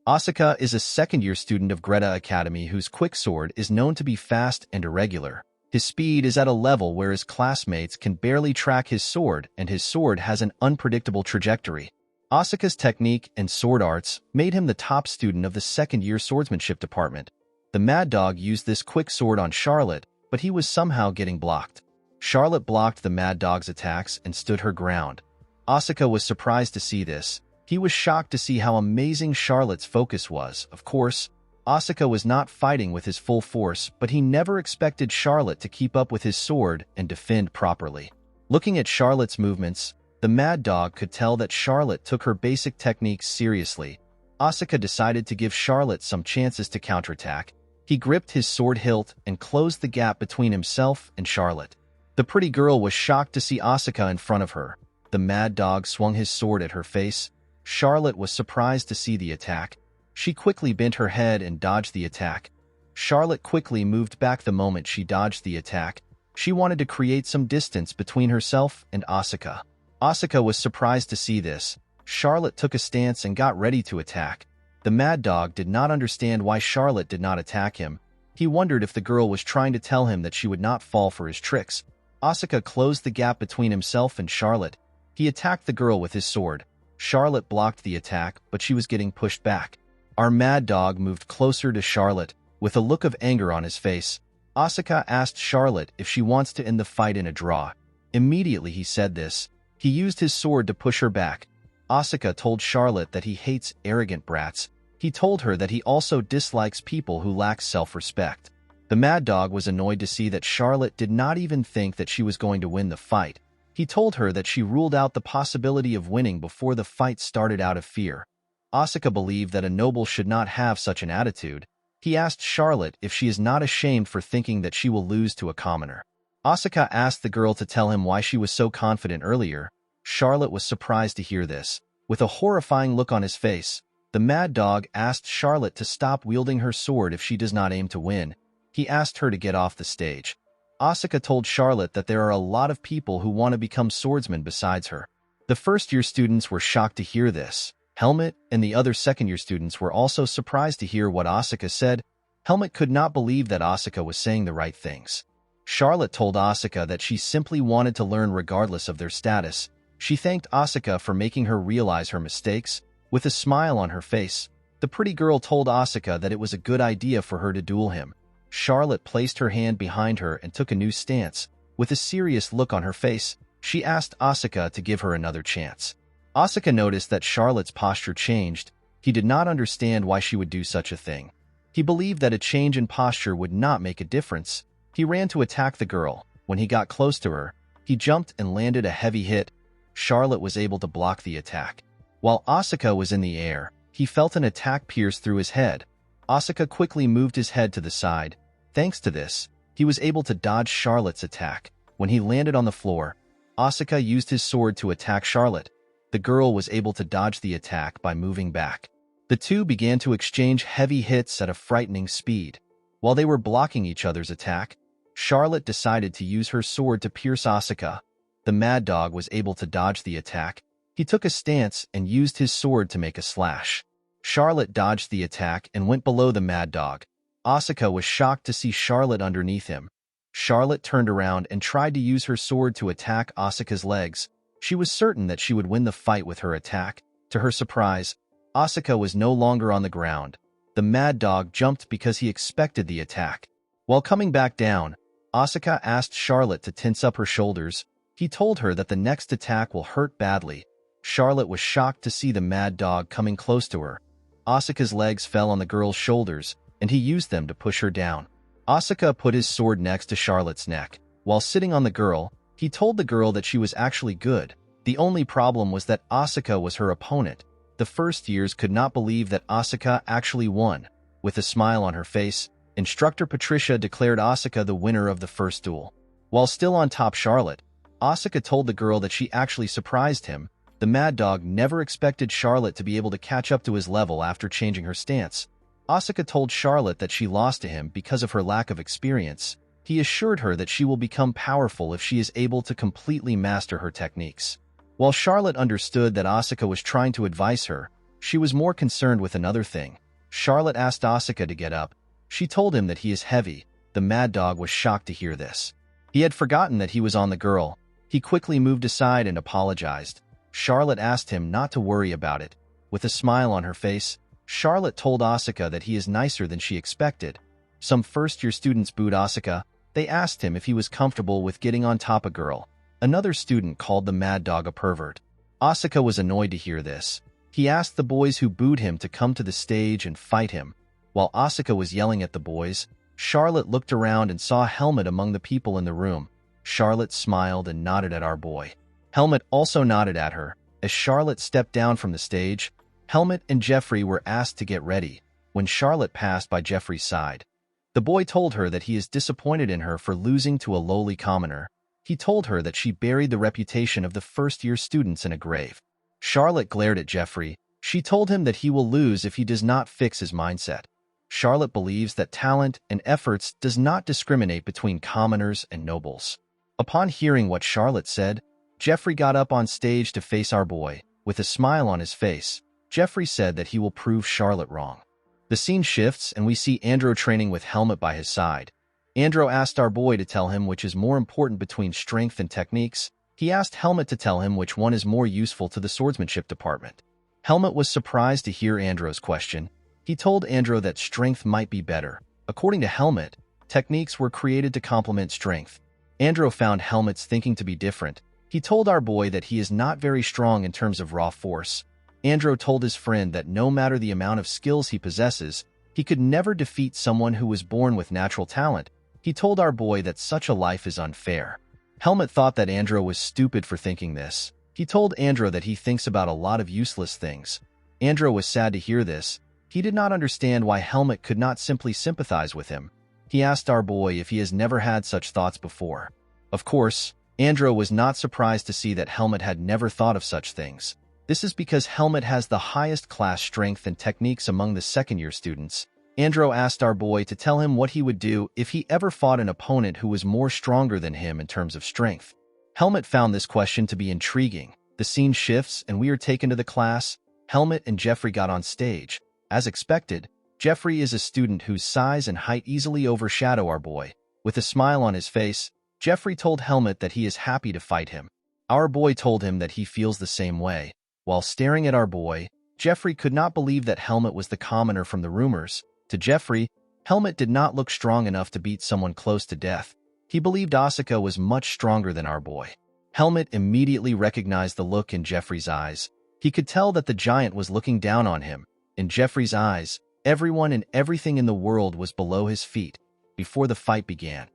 Asuka is a second-year student of Greta Academy whose quicksword is known to be fast and irregular. His speed is at a level where his classmates can barely track his sword, and his sword has an unpredictable trajectory. Asuka's technique and sword arts made him the top student of the second-year swordsmanship department. The Mad Dog used this quick sword on Charlotte, but he was somehow getting blocked. Charlotte blocked the Mad Dog's attacks and stood her ground. Asuka was surprised to see this. He was shocked to see how amazing Charlotte's focus was. Of course, Asuka was not fighting with his full force, but he never expected Charlotte to keep up with his sword and defend properly. Looking at Charlotte's movements, the Mad Dog could tell that Charlotte took her basic techniques seriously. Asuka decided to give Charlotte some chances to counterattack. He gripped his sword hilt and closed the gap between himself and Charlotte. The pretty girl was shocked to see Asuka in front of her. The Mad Dog swung his sword at her face. Charlotte was surprised to see the attack. She quickly bent her head and dodged the attack. Charlotte quickly moved back the moment she dodged the attack. She wanted to create some distance between herself and Asuka. Asuka was surprised to see this. Charlotte took a stance and got ready to attack. The Mad Dog did not understand why Charlotte did not attack him. He wondered if the girl was trying to tell him that she would not fall for his tricks. Asuka closed the gap between himself and Charlotte. He attacked the girl with his sword. Charlotte blocked the attack, but she was getting pushed back. Our Mad Dog moved closer to Charlotte, with a look of anger on his face. Asuka asked Charlotte if she wants to end the fight in a draw. Immediately he said this. He used his sword to push her back. Asuka told Charlotte that he hates arrogant brats. He told her that he also dislikes people who lack self-respect. The Mad Dog was annoyed to see that Charlotte did not even think that she was going to win the fight. He told her that she ruled out the possibility of winning before the fight started out of fear. Asuka believed that a noble should not have such an attitude. He asked Charlotte if she is not ashamed for thinking that she will lose to a commoner. Asuka asked the girl to tell him why she was so confident earlier. Charlotte was surprised to hear this. With a horrifying look on his face, the Mad Dog asked Charlotte to stop wielding her sword if she does not aim to win. He asked her to get off the stage. Asuka told Charlotte that there are a lot of people who want to become swordsmen besides her. The first-year students were shocked to hear this. Helmut and the other second-year students were also surprised to hear what Asuka said. Helmut could not believe that Asuka was saying the right things. Charlotte told Asuka that she simply wanted to learn regardless of their status. She thanked Asuka for making her realize her mistakes. With a smile on her face, the pretty girl told Asuka that it was a good idea for her to duel him. Charlotte placed her hand behind her and took a new stance. With a serious look on her face, she asked Asuka to give her another chance. Asuka noticed that Charlotte's posture changed. He did not understand why she would do such a thing. He believed that a change in posture would not make a difference. He ran to attack the girl. When he got close to her, he jumped and landed a heavy hit. Charlotte was able to block the attack. While Asuka was in the air, he felt an attack pierce through his head. Asuka quickly moved his head to the side. Thanks to this, he was able to dodge Charlotte's attack. When he landed on the floor, Asuka used his sword to attack Charlotte. The girl was able to dodge the attack by moving back. The two began to exchange heavy hits at a frightening speed. While they were blocking each other's attack, Charlotte decided to use her sword to pierce Asuka. The Mad Dog was able to dodge the attack. He took a stance and used his sword to make a slash. Charlotte dodged the attack and went below the Mad Dog. Asuka was shocked to see Charlotte underneath him. Charlotte turned around and tried to use her sword to attack Asuka's legs. She was certain that she would win the fight with her attack. To her surprise, Asuka was no longer on the ground. The Mad Dog jumped because he expected the attack. While coming back down, Asuka asked Charlotte to tense up her shoulders. He told her that the next attack will hurt badly. Charlotte was shocked to see the Mad Dog coming close to her. Asuka's legs fell on the girl's shoulders, and he used them to push her down. Asuka put his sword next to Charlotte's neck. While sitting on the girl, he told the girl that she was actually good. The only problem was that Asuka was her opponent. The first years could not believe that Asuka actually won. With a smile on her face, Instructor Patricia declared Asuka the winner of the first duel. While still on top Charlotte, Asuka told the girl that she actually surprised him. The Mad Dog never expected Charlotte to be able to catch up to his level after changing her stance. Asuka told Charlotte that she lost to him because of her lack of experience. He assured her that she will become powerful if she is able to completely master her techniques. While Charlotte understood that Asuka was trying to advise her, She was more concerned with another thing. Charlotte asked Asuka to get up. She told him that he is heavy. The mad dog was shocked to hear this. He had forgotten that he was on the girl. He quickly moved aside and apologized. Charlotte asked him not to worry about it. With a smile on her face, Charlotte told Asuka that he is nicer than she expected. Some first-year students booed Asuka. They asked him if he was comfortable with getting on top of a girl. Another student called the mad dog a pervert. Asuka was annoyed to hear this. He asked the boys who booed him to come to the stage and fight him. While Asuka was yelling at the boys, Charlotte looked around and saw Helmut among the people in the room. Charlotte smiled and nodded at our boy. Helmut also nodded at her. As Charlotte stepped down from the stage, Helmut and Jeffrey were asked to get ready. When Charlotte passed by Jeffrey's side, the boy told her that he is disappointed in her for losing to a lowly commoner. He told her that she buried the reputation of the first-year students in a grave. Charlotte glared at Jeffrey. She told him that he will lose if he does not fix his mindset. Charlotte believes that talent and efforts does not discriminate between commoners and nobles. Upon hearing what Charlotte said, Jeffrey got up on stage to face our boy. With a smile on his face, Jeffrey said that he will prove Charlotte wrong. The scene shifts and we see Andrew training with Helmut by his side. Andrew asked our boy to tell him which is more important between strength and techniques. He asked Helmut to tell him which one is more useful to the swordsmanship department. Helmut was surprised to hear Andrew's question. He told Andrew that strength might be better. According to Helmut, techniques were created to complement strength. Andrew found Helmut's thinking to be different. He told our boy that he is not very strong in terms of raw force. Andrew told his friend that no matter the amount of skills he possesses, he could never defeat someone who was born with natural talent. He told our boy that such a life is unfair. Helmut thought that Andrew was stupid for thinking this. He told Andrew that he thinks about a lot of useless things. Andrew was sad to hear this. He did not understand why Helmut could not simply sympathize with him. He asked our boy if he has never had such thoughts before. Of course, Andrew was not surprised to see that Helmut had never thought of such things. This is because Helmut has the highest class strength and techniques among the second-year students. Andrew asked our boy to tell him what he would do if he ever fought an opponent who was more stronger than him in terms of strength. Helmut found this question to be intriguing. The scene shifts and we are taken to the class. Helmut and Jeffrey got on stage. As expected, Jeffrey is a student whose size and height easily overshadow our boy. With a smile on his face, Jeffrey told Helmut that he is happy to fight him. Our boy told him that he feels the same way. While staring at our boy, Jeffrey could not believe that Helmut was the commoner from the rumors. To Jeffrey, Helmut did not look strong enough to beat someone close to death. He believed Asuka was much stronger than our boy. Helmut immediately recognized the look in Jeffrey's eyes. He could tell that the giant was looking down on him. In Jeffrey's eyes, everyone and everything in the world was below his feet. Before the fight began,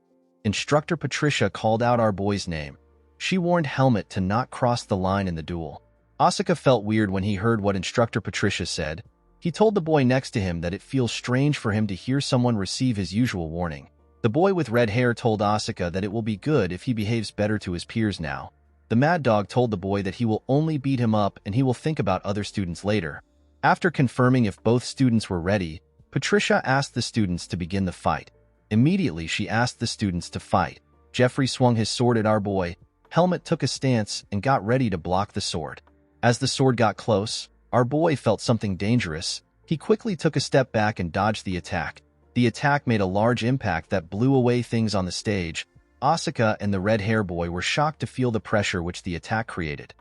Instructor Patricia called out our boy's name. She warned Helmut to not cross the line in the duel. Asuka felt weird when he heard what Instructor Patricia said. He told the boy next to him that it feels strange for him to hear someone receive his usual warning. The boy with red hair told Asuka that it will be good if he behaves better to his peers now. The mad dog told the boy that he will only beat him up and he will think about other students later. After confirming if both students were ready, Patricia asked the students to begin the fight. Immediately, she asked the students to fight. Jeffrey swung his sword at our boy. Helmut took a stance and got ready to block the sword. As the sword got close, our boy felt something dangerous. He quickly took a step back and dodged the attack. The attack made a large impact that blew away things on the stage. Asuka and the red-hair boy were shocked to feel the pressure which the attack created.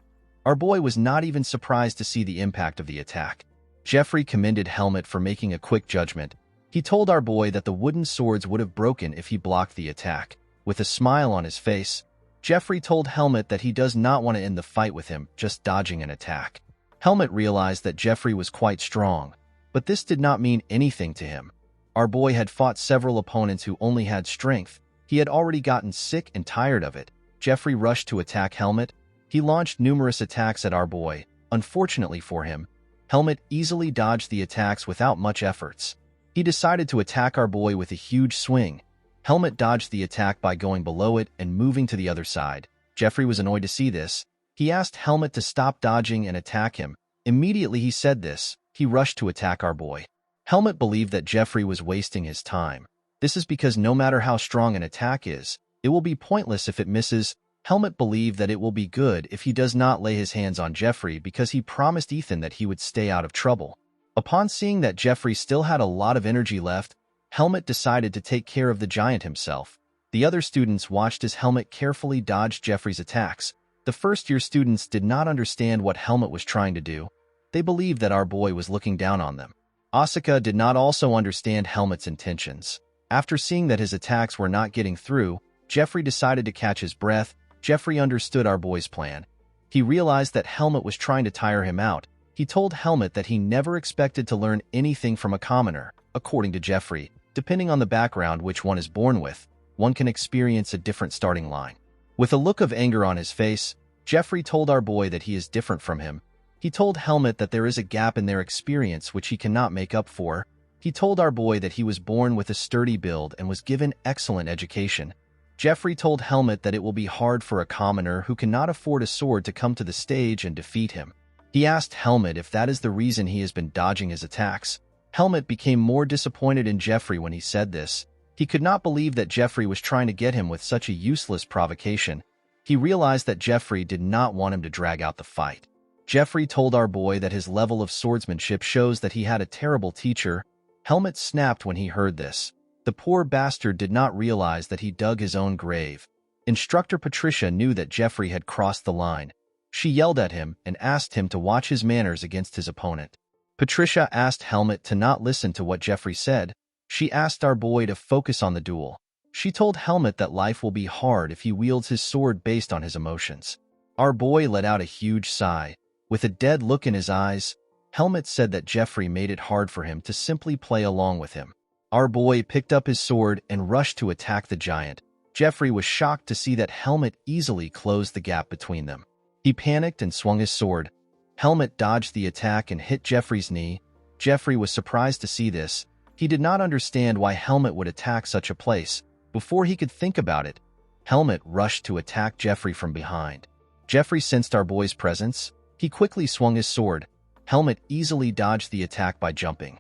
Our boy was not even surprised to see the impact of the attack. Jeffrey commended Helmut for making a quick judgment. He told our boy that the wooden swords would have broken if he blocked the attack. With a smile on his face, Jeffrey told Helmut that he does not want to end the fight with him just dodging an attack. Helmut realized that Jeffrey was quite strong, but this did not mean anything to him. Our boy had fought several opponents who only had strength. He had already gotten sick and tired of it. Jeffrey rushed to attack Helmut. He launched numerous attacks at our boy. Unfortunately for him, Helmut easily dodged the attacks without much efforts. He decided to attack our boy with a huge swing. Helmut dodged the attack by going below it and moving to the other side. Jeffrey was annoyed to see this. He asked Helmut to stop dodging and attack him. Immediately he said this, he rushed to attack our boy. Helmut believed that Jeffrey was wasting his time. This is because no matter how strong an attack is, it will be pointless if it misses. Helmut believed that it will be good if he does not lay his hands on Jeffrey because he promised Ethan that he would stay out of trouble. Upon seeing that Jeffrey still had a lot of energy left, Helmut decided to take care of the giant himself. The other students watched as Helmut carefully dodged Jeffrey's attacks. The first-year students did not understand what Helmut was trying to do. They believed that our boy was looking down on them. Asuka did not also understand Helmut's intentions. After seeing that his attacks were not getting through, Jeffrey decided to catch his breath. Jeffrey understood our boy's plan. He realized that Helmut was trying to tire him out. He told Helmut that he never expected to learn anything from a commoner. According to Jeffrey, depending on the background which one is born with, one can experience a different starting line. With a look of anger on his face, Jeffrey told our boy that he is different from him. He told Helmut that there is a gap in their experience which he cannot make up for. He told our boy that he was born with a sturdy build and was given excellent education. Jeffrey told Helmut that it will be hard for a commoner who cannot afford a sword to come to the stage and defeat him. He asked Helmut if that is the reason he has been dodging his attacks. Helmut became more disappointed in Jeffrey when he said this. He could not believe that Jeffrey was trying to get him with such a useless provocation. He realized that Jeffrey did not want him to drag out the fight. Jeffrey told our boy that his level of swordsmanship shows that he had a terrible teacher. Helmut snapped when he heard this. The poor bastard did not realize that he dug his own grave. Instructor Patricia knew that Jeffrey had crossed the line. She yelled at him and asked him to watch his manners against his opponent. Patricia asked Helmut to not listen to what Jeffrey said. She asked our boy to focus on the duel. She told Helmut that life will be hard if he wields his sword based on his emotions. Our boy let out a huge sigh. With a dead look in his eyes, Helmut said that Jeffrey made it hard for him to simply play along with him. Our boy picked up his sword and rushed to attack the giant. Jeffrey was shocked to see that Helmut easily closed the gap between them. He panicked and swung his sword. Helmut dodged the attack and hit Jeffrey's knee. Jeffrey was surprised to see this. He did not understand why Helmut would attack such a place. Before he could think about it, Helmut rushed to attack Jeffrey from behind. Jeffrey sensed our boy's presence. He quickly swung his sword. Helmut easily dodged the attack by jumping.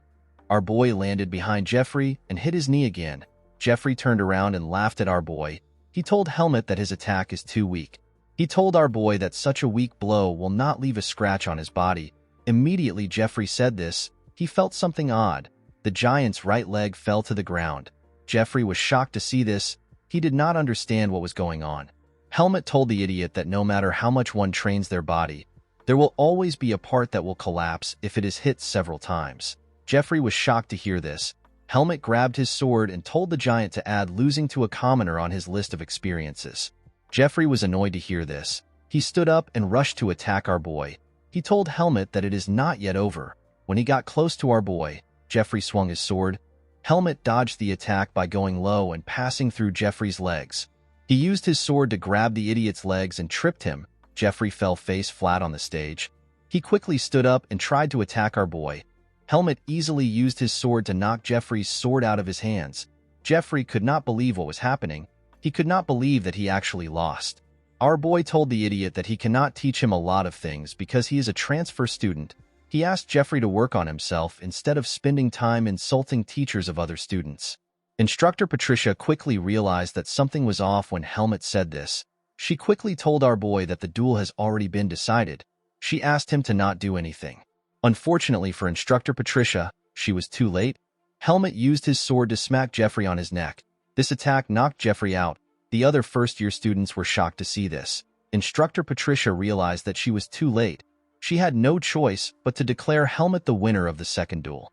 Our boy landed behind Jeffrey and hit his knee again. Jeffrey turned around and laughed at our boy. He told Helmut that his attack is too weak. He told our boy that such a weak blow will not leave a scratch on his body. Immediately Jeffrey said this, he felt something odd. The giant's right leg fell to the ground. Jeffrey was shocked to see this. He did not understand what was going on. Helmut told the idiot that no matter how much one trains their body, there will always be a part that will collapse if it is hit several times. Jeffrey was shocked to hear this. Helmut grabbed his sword and told the giant to add losing to a commoner on his list of experiences. Jeffrey was annoyed to hear this. He stood up and rushed to attack our boy. He told Helmut that it is not yet over. When he got close to our boy, Jeffrey swung his sword. Helmut dodged the attack by going low and passing through Jeffrey's legs. He used his sword to grab the idiot's legs and tripped him. Jeffrey fell face flat on the stage. He quickly stood up and tried to attack our boy. Helmut easily used his sword to knock Jeffrey's sword out of his hands. Jeffrey could not believe what was happening. He could not believe that he actually lost. Our boy told the idiot that he cannot teach him a lot of things because he is a transfer student. He asked Jeffrey to work on himself instead of spending time insulting teachers of other students. Instructor Patricia quickly realized that something was off when Helmut said this. She quickly told our boy that the duel has already been decided. She asked him to not do anything. Unfortunately for Instructor Patricia, she was too late. Helmut used his sword to smack Jeffrey on his neck. This attack knocked Jeffrey out. The other first-year students were shocked to see this. Instructor Patricia realized that she was too late. She had no choice but to declare Helmut the winner of the second duel.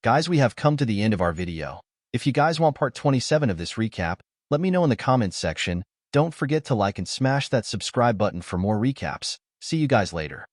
Guys, we have come to the end of our video. If you guys want part 27 of this recap, let me know in the comments section. Don't forget to like and smash that subscribe button for more recaps. See you guys later.